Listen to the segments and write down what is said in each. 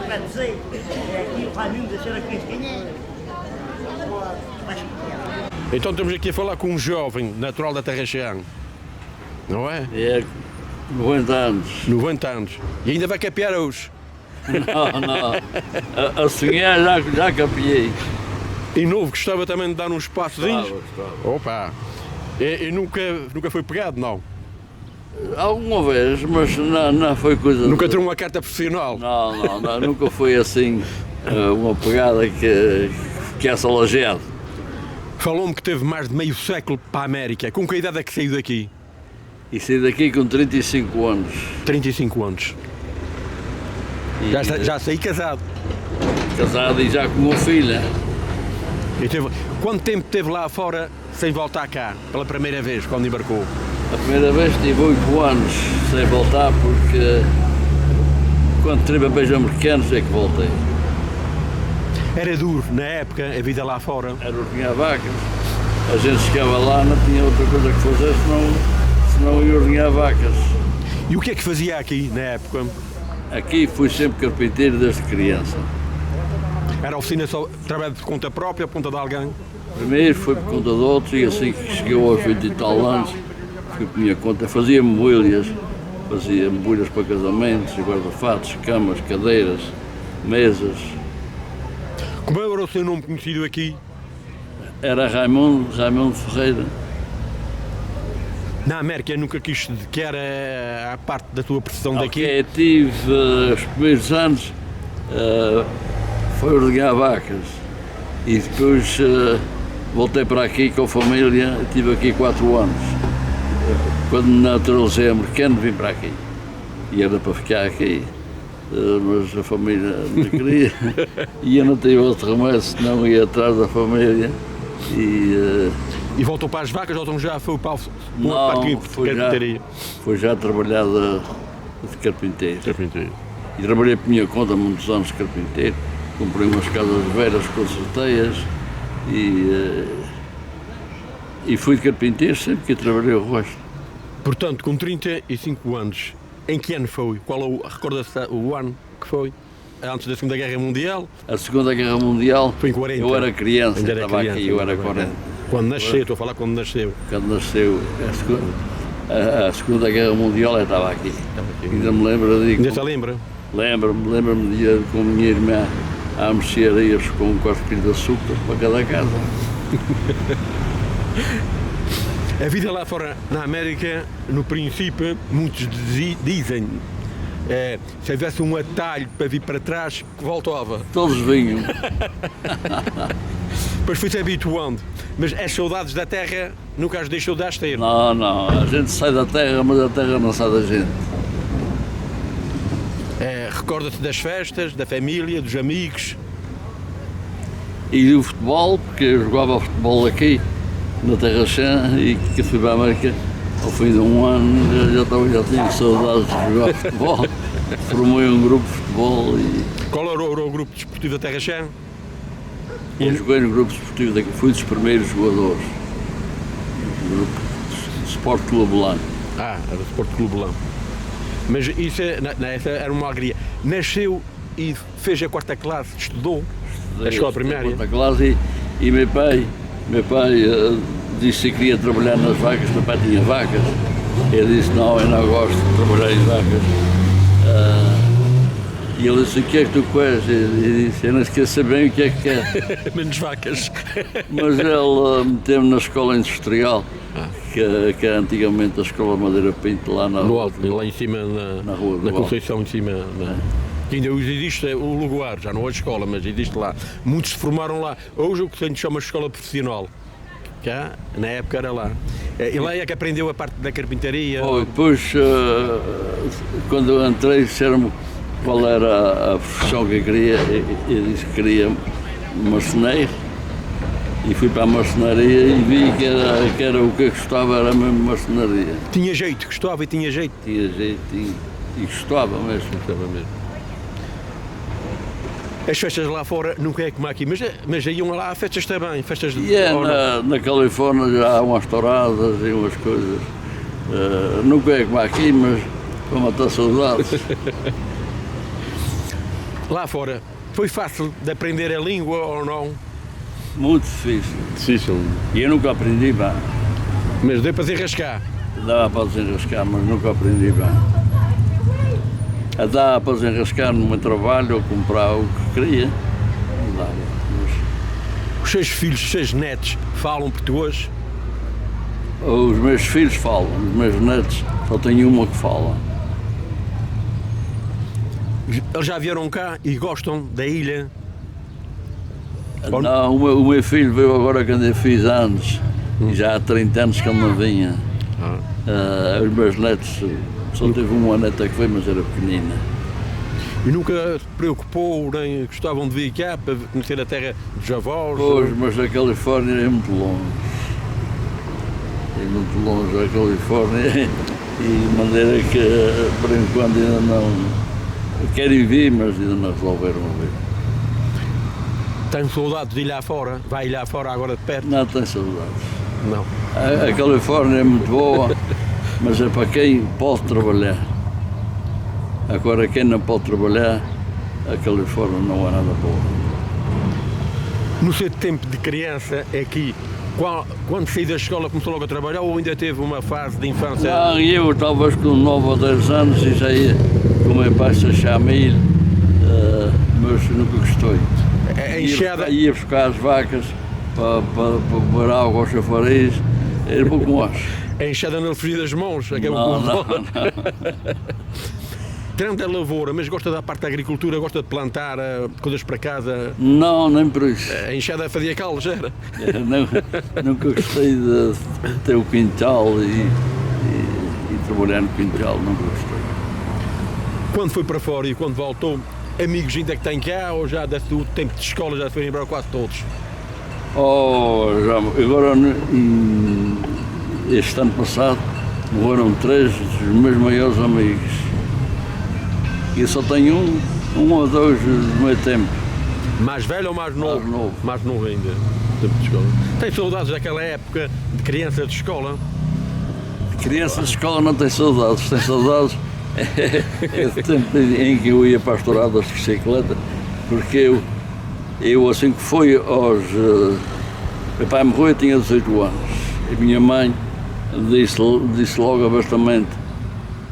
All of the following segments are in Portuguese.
para dizer, aqui vai mesmo deixar a Cristinha. Então estamos aqui a falar com um jovem natural da Terra Cheia, não é? É 90 anos. 90 anos. E ainda vai capear hoje. Não. A sonhar já capiei. E novo, gostava também de dar uns passozinhos? Gostava. Opa! E nunca foi pegado, não? Alguma vez, mas não foi coisa... Nunca tirou uma carta profissional? Não, nunca foi assim uma pegada que é salageado. Falou-me que teve mais de meio século para a América. Com que idade é que saiu daqui? E saí daqui com 35 anos. 35 anos. E, Já saí casado. Casado e já com uma filha. E quanto tempo esteve lá fora sem voltar cá, pela primeira vez, quando embarcou? A primeira vez tive 8 anos sem voltar porque quando tive a beijo americanos é que voltei. Era duro, na época, a vida lá fora? Era ordenhar vacas. A gente chegava lá, não tinha outra coisa que fazer senão ir ordenhar vacas. E o que é que fazia aqui, na época? Aqui fui sempre carpinteiro desde criança. Era oficina só, trabalho de conta própria, por conta de alguém? Primeiro foi por conta de outros e assim que chegou aos 20 e tal anos, fui por minha conta. Fazia mobílias para casamentos, guarda-fatos, camas, cadeiras, mesas. Como era o seu nome conhecido aqui? Era Raimundo Ferreira. Na América nunca quis que era a parte da tua profissão daqui? Ok, tive os primeiros anos, foi ordenhar vacas e depois voltei para aqui com a família, estive aqui 4 anos. Quando me naturalizei americano vim para aqui e era para ficar aqui, mas a família não queria e eu não tive outro remédio senão ia atrás da família. E voltou para as vacas ou então já foi para a Não, carpintaria? Foi já trabalhar de carpinteiro. E trabalhei por minha conta muitos anos de carpinteiro. Comprei umas casas velhas, consertei-as e fui de carpinteiro sempre que trabalhei o rosto. Portanto, com 35 anos, em que ano foi? Recorda-se o ano que foi? Antes da Segunda Guerra Mundial? A Segunda Guerra Mundial, foi em 40. Eu era criança, Ainda estava criança, aqui, eu era 40. Quando nasceu, estou a falar quando nasceu. Quando nasceu a Segunda Guerra Mundial, eu estava aqui. Ainda me lembro de... Ainda se lembra? Lembro-me de ir com a minha irmã a mercearias com um costinho de açúcar para cada casa. A vida lá fora, na América, no princípio, muitos dizem, se houvesse um atalho para vir para trás, que voltava. Todos vinham. Depois foi-se habituando. Mas as saudades da terra nunca as deixou de as ter. Não, a gente sai da terra, mas a terra não sai da gente. Recorda-se das festas, da família, dos amigos? E do futebol, porque eu jogava futebol aqui, na Terra Cheia, e que fui para a América ao fim de um ano, já tinha saudades de jogar futebol. Formei um grupo de futebol e... Qual era o grupo desportivo da Terra Cheia? Eu joguei no grupo desportivo daqui, fui dos primeiros jogadores. Do grupo de Sport Clube Belém. Era o Sport Clube Belém. Mas isso essa era uma alegria. Nasceu e fez a 4ª classe, estudou a escola primária. A 4ª classe e meu pai disse que queria trabalhar nas vacas, meu pai tinha vacas. Ele disse, não, eu não gosto de trabalhar em vacas. E ele disse, o que é que tu queres? E disse, eu não esqueço bem o que é que quer. Menos vacas. Mas ele meteu-me na escola industrial, que era antigamente a escola Madeira Pinto, lá na no alto, lá em cima, na rua na Conceição, em cima. Que ainda hoje existe o lugar, já não é a escola, mas existe lá. Muitos se formaram lá. Hoje o que se chama escola profissional. Cá, na época era lá. E lá é que aprendeu a parte da carpintaria? Depois, quando eu entrei, disseram-me qual era a profissão que eu queria. Eu disse que queria marceneiro. E fui para a marcenaria e vi que era o que eu gostava, era mesmo marcenaria. Tinha jeito, gostava e tinha jeito? Tinha jeito e gostava mesmo. As festas lá fora nunca é como aqui, mas iam lá a festas também, festas de... Na Califórnia já há umas touradas e umas coisas. Nunca é como aqui, mas para matar saudades. Lá fora, foi fácil de aprender a língua ou não? Muito difícil. Difícil. E eu nunca aprendi bem. Mas deu para se enrascar. Dava para desenrascar, mas nunca aprendi bem. Dava para desenrascar no meu trabalho ou comprar o que queria. Não dava. Os seus filhos, os seus netos falam português? Os meus filhos falam, os meus netos só tenho uma que fala. Eles já vieram cá e gostam da ilha? Não, o meu filho veio agora quando eu fiz anos, e já há 30 anos que ele não vinha. Os meus netos, só teve uma neta que veio, mas era pequenina. E nunca se preocupou, nem gostavam de vir cá para conhecer a terra dos avós? Pois, mas a Califórnia é muito longe. É muito longe a Califórnia, e de maneira que, por enquanto, ainda não... Querem vir, mas ainda não resolveram vir. Tem saudades de ir lá fora? Vai ir lá fora agora de perto? Não tenho saudades. Não. A Califórnia é muito boa, mas é para quem pode trabalhar. Agora, quem não pode trabalhar, a Califórnia não é nada boa. No seu tempo de criança, aqui, quando saiu da escola começou logo a trabalhar ou ainda teve uma fase de infância? Não, eu talvez com 9 ou 10 anos e já ia com o meu pai se achar milho, mas nunca gostei. A enxada... Ia buscar as vacas para pôr água aos chafariz, era pouco mais. A enxada não lhe fazia das mãos? Não. Tirando a lavoura, mas gosta da parte da agricultura, gosta de plantar coisas para casa? Não, nem por isso. A enxada fazia calos, era? Nunca gostei de ter o quintal e trabalhar no quintal, nunca gostei. Quando foi para fora e quando voltou, amigos ainda que tem cá ou já do tempo de escola já foram embora quase todos? Agora, este ano passado, morreram 3 dos meus maiores amigos. E eu só tenho um ou 2 do meu tempo. Mais velho ou mais novo? Mais novo. Mais novo ainda, tempo de escola. Tem saudades daquela época de criança de escola? Criança de escola não tem saudades, tem saudades do tempo em que eu ia para as touradas de bicicleta, porque eu assim que fui meu pai morreu, eu tinha 18 anos, e minha mãe disse logo abertamente: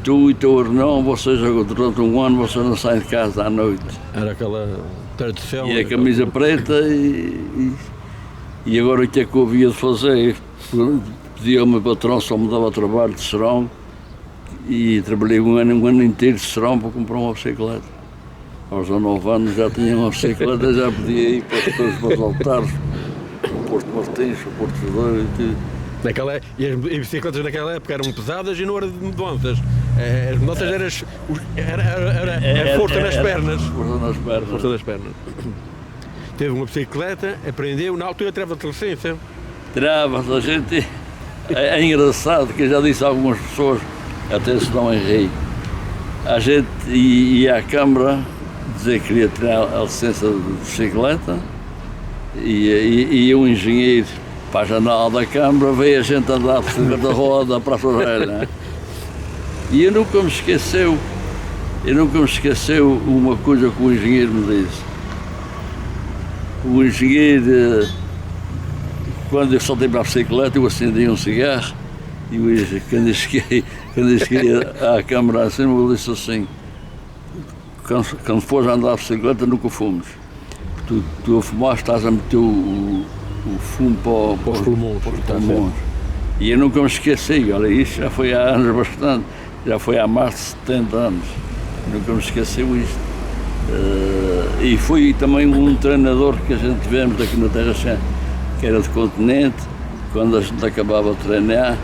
tu e teu irmão, vocês durante um ano vocês não saem de casa à noite. Era aquela tradição. E a camisa preta e agora o que é que eu havia de fazer? Pedia ao meu patrão se ele me dava trabalho de serão e trabalhei um ano inteiro de serão para comprar uma bicicleta. Aos 19 anos já tinha uma bicicleta, já podia ir para os altares, o Porto Martins, o Porto Vedor e tudo. E as bicicletas naquela época eram pesadas e não eram de mudanças. As mudanças era força nas pernas. Força nas pernas. Teve uma bicicleta, aprendeu, na altura tirava-se licença. Tirava-se, a gente. É engraçado que eu já disse a algumas pessoas, até se não errei. A gente ia à Câmara dizer que queria tirar a licença de bicicleta e o engenheiro para a janela da Câmara veio a gente andar de bicicleta roda para a Sorrelha. E eu nunca me esqueceu uma coisa que o engenheiro me disse. O engenheiro, quando eu saltei para a bicicleta, eu acendi um cigarro e quando eu cheguei à Câmara acima, ele disse assim: quando fores andar a bicicleta, nunca fumes. Tu a fumar estás a meter o fumo para os pulmões. E eu nunca me esqueci, olha, isso já foi há anos bastante, já foi há mais de 70 anos, nunca me esqueceu isto. E foi também um treinador que a gente tivemos aqui na Terra Chã, que era de continente, quando a gente acabava de treinar,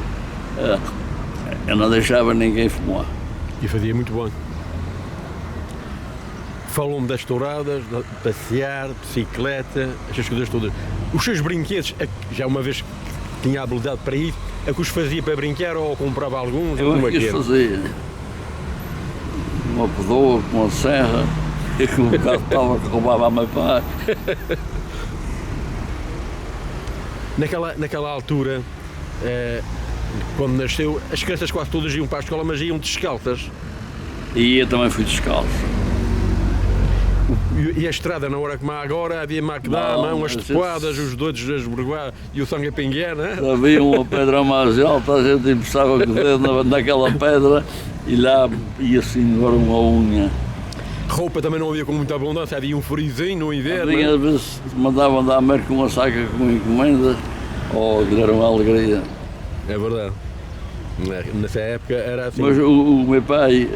eu não deixava ninguém fumar. E fazia muito bem. Falou-me das touradas, de passear, bicicleta, essas coisas todas. Os seus brinquedos, já uma vez que tinha habilidade para isso, é que os fazia para brincar ou comprava alguns? Eu que os fazia. Uma pedoa, uma serra, e com um bocado de pau que roubava a meu pai. Naquela altura, quando nasceu, as crianças quase todas iam para a escola, mas iam descalças. E eu também fui descalço. E a estrada, na hora como há agora, havia macadama, Não, umas mas topadas, os doidos a esburguar e o sangue a pinguer, né? Havia uma pedra mais alta, a gente emprestava o dedo naquela pedra e lá ia-se embora uma unha. Roupa também não havia com muita abundância, havia um frizinho no inverno. Às vezes mandavam da América uma saca com encomendas, ou que era uma alegria. É verdade. Nessa época era assim. Mas o meu pai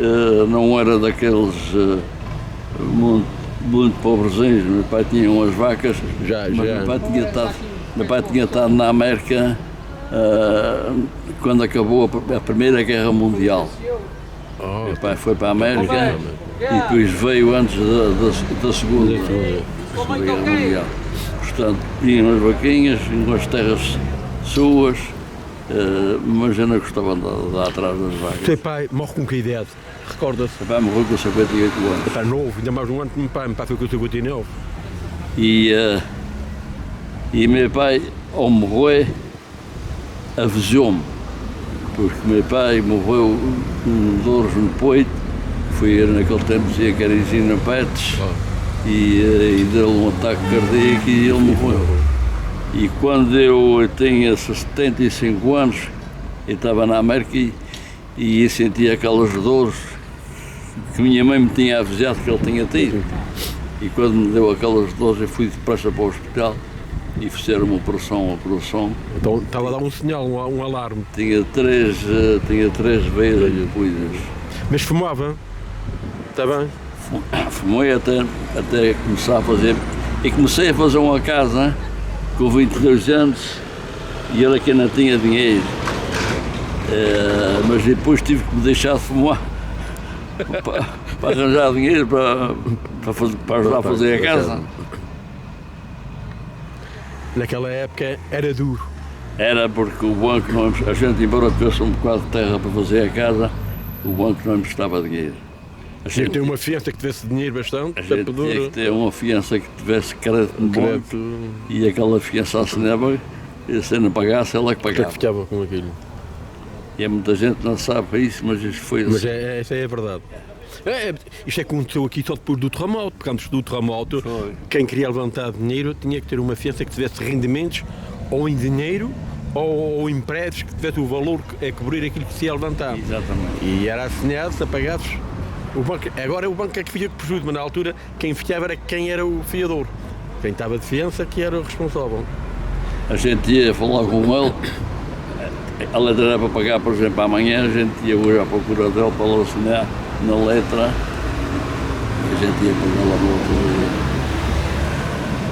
não era daqueles muito pobrezinhos. Meu pai tinha umas vacas, Já. meu pai tinha estado na América quando acabou a Primeira Guerra Mundial. Oh, Meu pai foi para a América e depois veio antes da Segunda Guerra Mundial. Portanto, tinha umas vaquinhas, umas terras suas, mas eu não gostava de andar atrás das vacas. teu pai morre com que idade? Recorda-se? Meu pai morreu com 58 anos. Está novo, ainda mais um ano que meu pai foi com 59. E meu pai, ao morrer, avisou-me, porque meu pai morreu com dores no peito, foi naquele tempo dizia que era enzima Pets, e deu um ataque cardíaco e ele morreu. E quando eu tinha 75 anos, eu estava na América e sentia aquelas dores que minha mãe me tinha avisado que ele tinha tido. E quando me deu aquelas dores, eu fui depressa para o hospital e fizeram uma operação. Então estava a dar um sinal, um alarme. Tinha três veias entupidas. Mas fumava? Está bem? Fumei até começar a fazer. E comecei a fazer uma casa com 22 anos e ele aqui não tinha dinheiro. Mas depois tive que me deixar de fumar para arranjar dinheiro para ajudar a fazer a casa. Naquela época era duro. Era porque o banco não, a gente, embora tivesse um bocado de terra para fazer a casa, o banco não emprestava dinheiro. Tinha que ter uma fiança que tivesse dinheiro bastante, A gente tinha que ter uma fiança que tivesse crédito no banco e aquela fiança assinava e se não pagasse, ela que O que é pagava. que ficava com aquilo? E muita gente não sabe isso, mas isso foi Mas assim. essa é a verdade. Isto aconteceu aqui só depois do terremoto, porque antes do terremoto, Foi. quem queria levantar dinheiro tinha que ter uma fiança que tivesse rendimentos ou em dinheiro ou em prédios que tivesse o valor a cobrir aquilo que se ia levantar. Exatamente. E era assinado, se apagasses. O banco, agora o banco é que fica com prejuízo, mas na altura quem fiava era quem era o fiador. Quem estava de fiança que era o responsável. A gente ia falar com ele, a letra era para pagar, por exemplo, amanhã, a gente ia hoje à procura dele para ele assinar na letra, a gente ia pagar lá no outro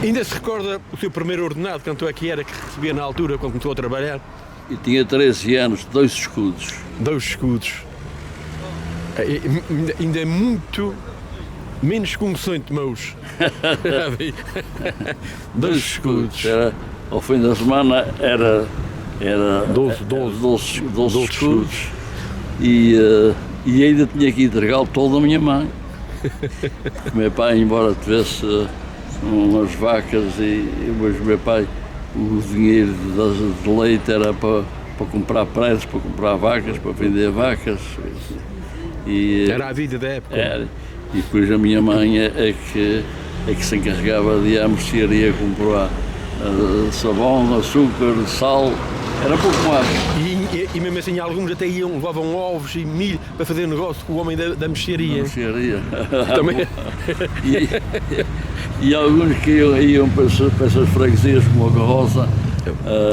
dia. Ainda se recorda o seu primeiro ordenado, quanto é que era que recebia na altura quando começou a trabalhar? E tinha 13 anos, 2 escudos. 2 escudos. Ainda é muito menos que um cento, meus. 2 escudos. Era, ao fim da semana era 12 escudos e ainda tinha que entregá-lo todo a minha mãe. Meu pai, embora tivesse umas vacas, mas meu pai, o dinheiro de leite era para comprar prédios, para comprar vacas, para vender vacas. Era a vida da época. Era. E depois a minha mãe é que se encarregava de ir à mercearia comprar sabão, açúcar, sal, era pouco mais. E mesmo assim alguns até levavam ovos e milho para fazer negócio com o homem da mercearia. Mercearia. Também. E alguns que iam para essas freguesias como a Carroça.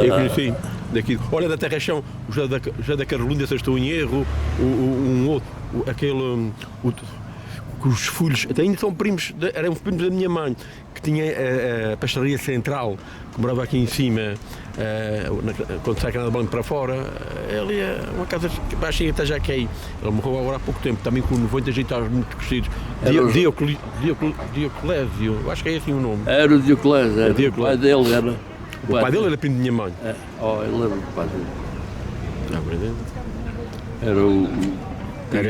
Eu conheci daqui. Olha, da Terra-chão, já da Carolina, se eu estou em erro, um outro, aquele. Os filhos, até ainda são primos, eram primos da minha mãe, que tinha a pastelaria central, que morava aqui em cima, quando sai a Canal de Banco para fora. Ele é uma casa que baixinha até já que é aí. Ele morreu agora há pouco tempo, também com 90 anos muito crescidos. Dioclésio, acho que é assim o nome. Era o Dioclésio, era. O pai dele era. O pai dele era primo da minha mãe. Eu lembro do pai dele. Está aprendendo? Era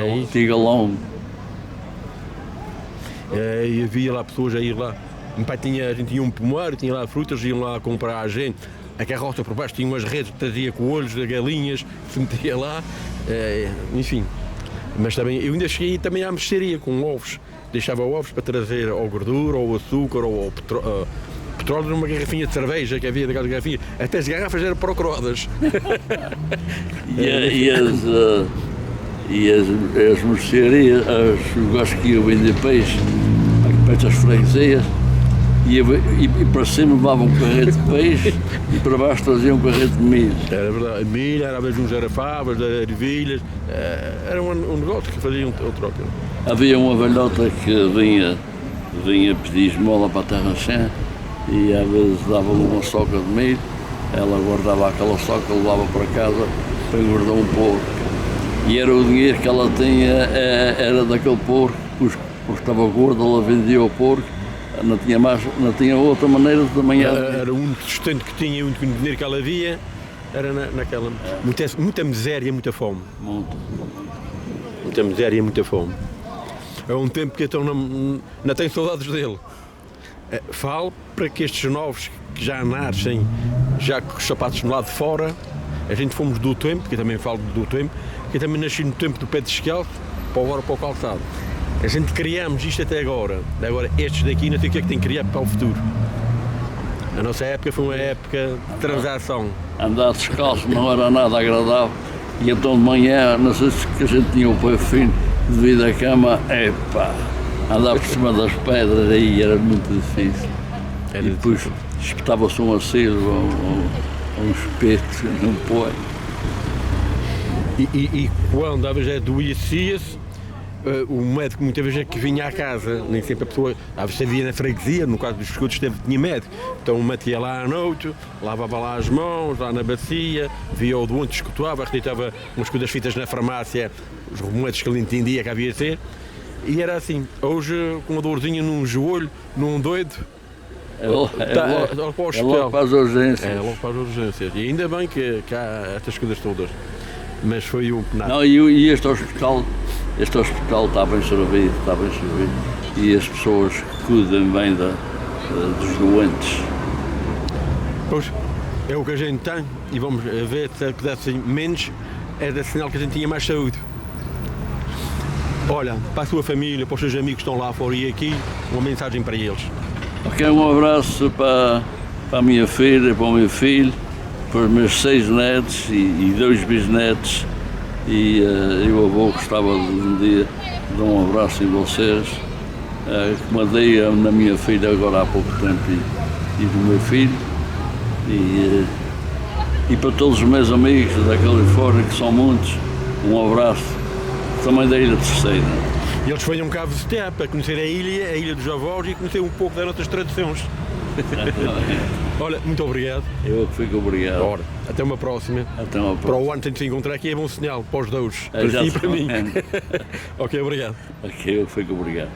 o Tigalão. E havia lá pessoas a ir lá. Meu pai a gente tinha um pomar, tinha lá frutas, iam lá comprar a gente. A carroça por baixo tinha umas redes que trazia coelhos, galinhas, se metia lá, enfim. Mas também, eu ainda cheguei também à mercearia com ovos. deixava ovos para trazer ou gordura, ou açúcar, ou petróleo numa garrafinha de cerveja que havia daquelas garrafinhas. Até as garrafas eram procrodas. E as mercearias, os gajos que iam vender peixe, perto das freguesias, e para cima levavam um carrete de peixe e para baixo traziam um carrete de milho. Era verdade, milho, era às vezes uns arafavas, ervilhas, era um negócio que faziam o troca. Havia uma velhota que vinha pedir esmola para a terra chã e às vezes dava-lhe uma soca de milho, ela guardava aquela soca, levava para casa para engordar um porco. E era o dinheiro que ela tinha, era daquele porco, porque estava gordo, ela vendia o porco, não tinha outra maneira de também. Era o único sustento que tinha, o único dinheiro que ela havia, era naquela. Muita miséria, muita fome. Muita miséria e muita fome. É um tempo que então não tenho saudades dele. Falo para que estes novos que já nascem, já com os sapatos no lado de fora, a gente fomos do tempo, que eu também falo do tempo, que eu também nasci no tempo do pé de esqueleto, para agora para o calçado. A gente criamos isto até agora. Agora estes daqui não sei o que é que tem que criar para o futuro. A nossa época foi uma época de transação. Andar descalço não era nada agradável. E então de manhã, não sei se que a gente tinha o pé fino devido à cama, andar por cima das pedras aí era muito difícil. E depois espetava-se um acero ou um espeto num pó. E quando às vezes adoecia-se, o médico muitas vezes é que vinha à casa, nem sempre a pessoa, às vezes havia na freguesia, no caso dos escudos tinha médico, então metia lá à noite, lavava lá as mãos, lá na bacia, via o doente, escutava, arreditava umas coisas fitas na farmácia, os remédios que ele entendia que havia de ser, e era assim. Hoje, com uma dorzinha num joelho, num doido, logo para as urgências. É logo para as urgências, e ainda bem que há estas coisas todas. Mas foi o penal. Não, e este hospital está bem servido, e as pessoas cuidam bem dos doentes. Pois, é o que a gente tem, e vamos ver se pudessem menos, é da sinal que a gente tinha mais saúde. Olha, para a sua família, para os seus amigos que estão lá fora e aqui, uma mensagem para eles. Ok, um abraço para a minha filha, para o meu filho, para os meus 6 netos e 2 bisnetos, e o avô gostava de um dia de dar um abraço em vocês, que mandei na minha filha agora há pouco tempo e do meu filho, e para todos os meus amigos da Califórnia, que são muitos, um abraço, também da Ilha Terceira. E eles venham cá visitar para conhecer a ilha dos avós e conhecer um pouco das nossas tradições. Olha, muito obrigado. Eu que fico obrigado. Ora, até uma próxima. Até uma próxima. Para o ano tem de se encontrar aqui, é bom sinal para os dois, para si e para mim. Ok, obrigado. Ok, eu que fico obrigado.